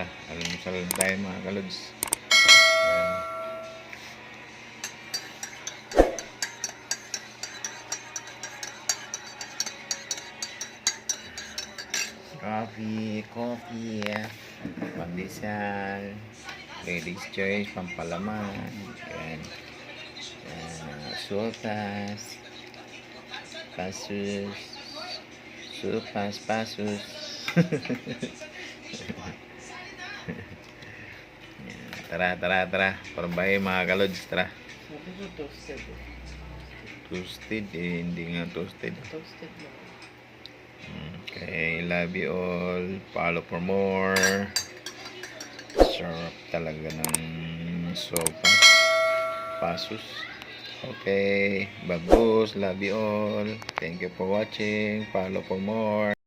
Tara, almusal tayo mga kalods. Coffee, pandesal, ladies choice, pampalaman, yan. Sopas, pasus, pasus. Tara. Parbahe mga kalods, tara. Sabi ko toasted. Toasted hindi nga toasted. Toasted lang. Okay, love you all. Follow for more. Sarap talaga ng sopas. Pasus. Okay, babus. Love you all. Thank you for watching. Follow for more.